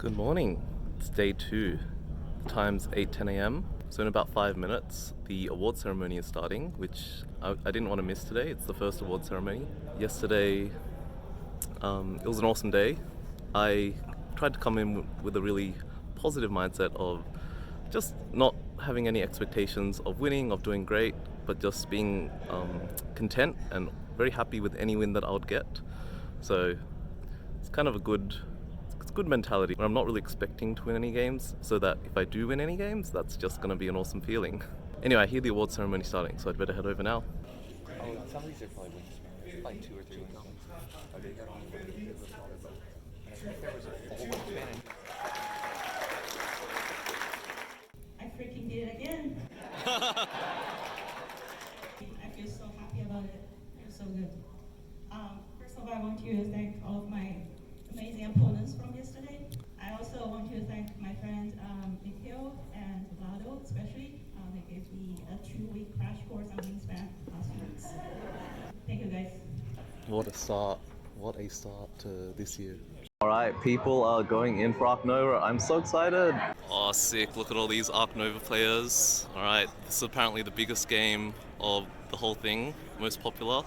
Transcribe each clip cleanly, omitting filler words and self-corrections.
Good morning. It's day 2. The time's 8:10 a.m. So in about 5 minutes, the award ceremony is starting, which I didn't want to miss today. It's the first award ceremony. Yesterday, it was an awesome day. I tried to come in with a really positive mindset of just not having any expectations of winning, of doing great, but just being content and very happy with any win that I would get. So it's kind of a good mentality. I'm not really expecting to win any games, so that if I do win any games, that's just going to be an awesome feeling. Anyway, I hear the award ceremony starting, so I'd better head over now. Oh, some of these are probably Wingspan. There's like 2 or 3 Wingspans. Oh, they got on the smaller boat. And I think there was a full Wingspan. I freaking did it again. I feel so happy about it. It feels so good. First of all, I want to thank all of my amazing opponents from yesterday. I also want to thank my friends Nikhil and Vlado, especially. They gave me a 2-week crash course on Wingspan last week. Thank you, guys. What a start to this year. Alright, people are going in for Ark Nova. I'm so excited. Oh, sick. Look at all these Ark Nova players. Alright, this is apparently the biggest game of the whole thing, most popular.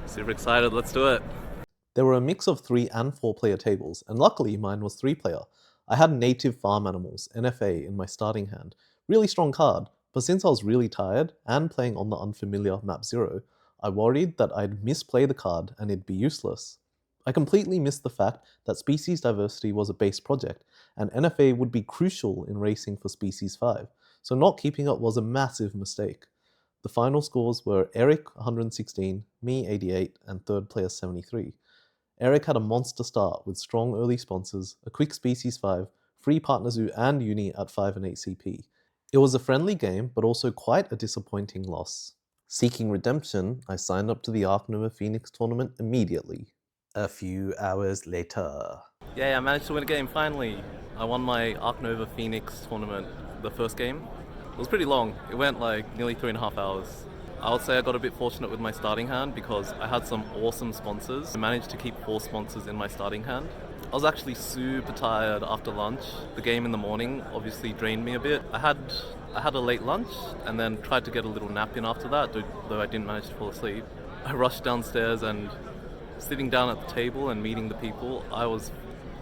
Super excited, let's do it. There were a mix of 3 and 4 player tables, and luckily mine was 3 player. I had native farm animals, NFA, in my starting hand. Really strong card, but since I was really tired and playing on the unfamiliar map 0, I worried that I'd misplay the card and it'd be useless. I completely missed the fact that species diversity was a base project, and NFA would be crucial in racing for species 5, so not keeping it was a massive mistake. The final scores were Eric 116, me 88, and third player 73. Eric had a monster start with strong early sponsors, a quick species 5, free partner zoo and uni at 5 and 8 CP. It was a friendly game, but also quite a disappointing loss. Seeking redemption, I signed up to the Ark Nova Phoenix tournament immediately. A few hours later. Yeah, I managed to win a game finally. I won my Ark Nova Phoenix tournament, the first game. It was pretty long. It went like nearly 3.5 hours. I would say I got a bit fortunate with my starting hand because I had some awesome sponsors. I managed to keep 4 sponsors in my starting hand. I was actually super tired after lunch. The game in the morning obviously drained me a bit. I had a late lunch and then tried to get a little nap in after that, though I didn't manage to fall asleep. I rushed downstairs and sitting down at the table and meeting the people, I was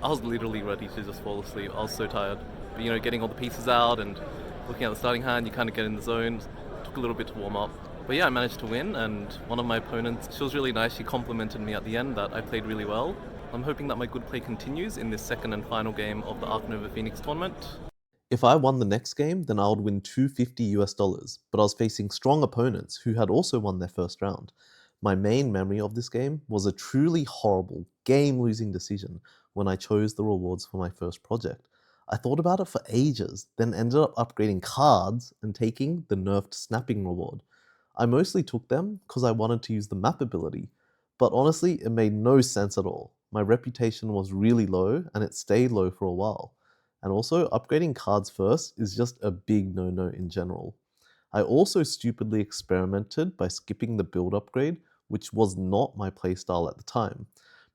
literally ready to just fall asleep. I was so tired. But, getting all the pieces out and looking at the starting hand, you kind of get in the zone. It took a little bit to warm up. But yeah, I managed to win, and one of my opponents, she was really nice. She complimented me at the end that I played really well. I'm hoping that my good play continues in this second and final game of the Ark Nova Phoenix tournament. If I won the next game, then I would win $250, but I was facing strong opponents who had also won their first round. My main memory of this game was a truly horrible, game-losing decision when I chose the rewards for my first project. I thought about it for ages, then ended up upgrading cards and taking the nerfed snapping reward. I mostly took them because I wanted to use the map ability, but honestly it made no sense at all. My reputation was really low and it stayed low for a while. And also upgrading cards first is just a big no-no in general. I also stupidly experimented by skipping the build upgrade, which was not my playstyle at the time.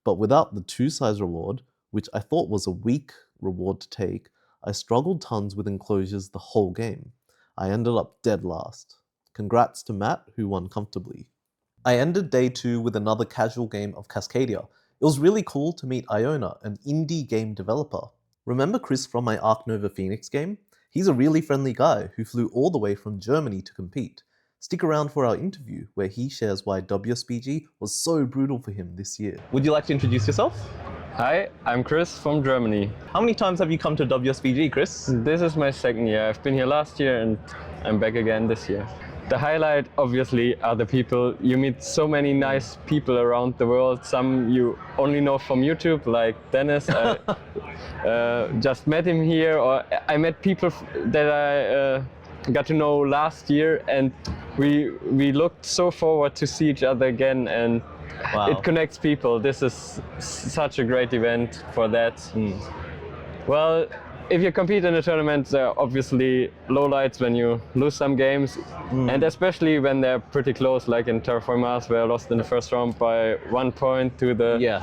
But without the 2 size reward, which I thought was a weak reward to take, I struggled tons with enclosures the whole game. I ended up dead last. Congrats to Matt, who won comfortably. I ended day 2 with another casual game of Cascadia. It was really cool to meet Iona, an indie game developer. Remember Chris from my Ark Nova Phoenix game? He's a really friendly guy who flew all the way from Germany to compete. Stick around for our interview where he shares why WSBG was so brutal for him this year. Would you like to introduce yourself? Hi, I'm Chris from Germany. How many times have you come to WSBG, Chris? This is my 2nd year. I've been here last year and I'm back again this year. The highlight, obviously, are the people. You meet so many nice people around the world. Some you only know from YouTube, like Dennis. I just met him here, or I met people that I got to know last year, and we looked so forward to see each other again, and wow. It connects people. This is such a great event for that. Well, if you compete in a tournament, there are obviously lowlights when you lose some games, and especially when they're pretty close, like in Terraform Mars, where I lost in the first round by 1 point to the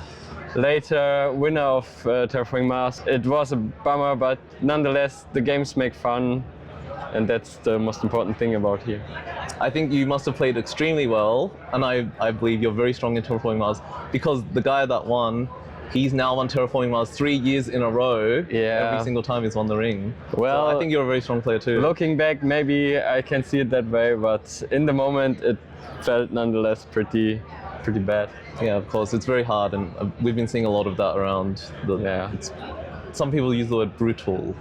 later winner of Terraforming Mars. It was a bummer, but nonetheless the games make fun, and that's the most important thing about here. I think you must have played extremely well, and I believe you're very strong in Terraforming Mars, because the guy that won, he's now won Terraforming Mars 3 years in a row. Yeah. Every single time he's won the ring. Well, so I think you're a very strong player too. Looking back, maybe I can see it that way, but in the moment it felt nonetheless pretty bad. Yeah, of course, it's very hard, and we've been seeing a lot of that around. Some people use the word brutal.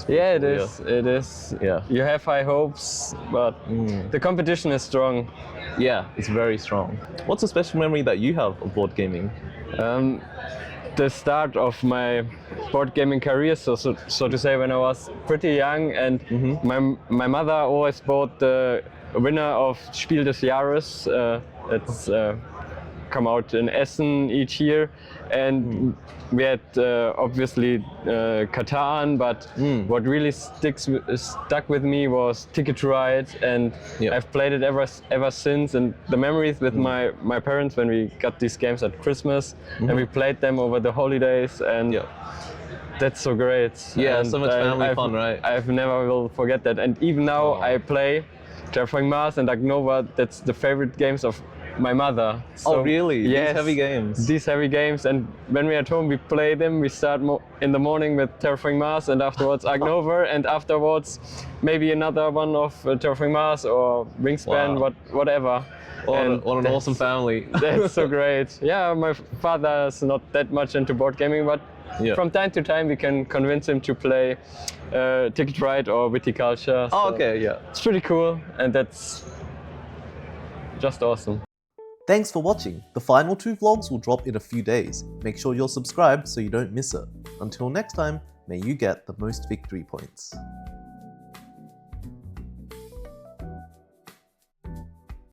Yeah, it is. It is. Yeah. You have high hopes, but the competition is strong. Yeah, it's very strong. What's a special memory that you have of board gaming? The start of my board gaming career, so to say, when I was pretty young, and my mother always bought the winner of Spiel des Jahres. It's come out in Essen each year, and we had obviously Catan, but what really stuck with me was Ticket to Ride, and I've played it ever since. And the memories with my parents when we got these games at Christmas, and we played them over the holidays, and that's so great. Yeah, and so much family fun, right? I've never will forget that. And even now I play Terraforming Mars and Ark Nova. That's the favorite games of my mother. So, oh really? Yes, these heavy games. These heavy games, and when we're at home we play them. We start in the morning with Terraforming Mars, and afterwards Ark Nova, and afterwards maybe another one of Terraforming Mars or Wingspan, whatever. What an awesome family. That's so great. Yeah, my father's not that much into board gaming, but from time to time we can convince him to play Ticket Ride or Viticulture. Oh, okay, yeah. It's pretty cool, and that's just awesome. Thanks for watching. The final 2 vlogs will drop in a few days. Make sure you're subscribed so you don't miss it. Until next time, may you get the most victory points.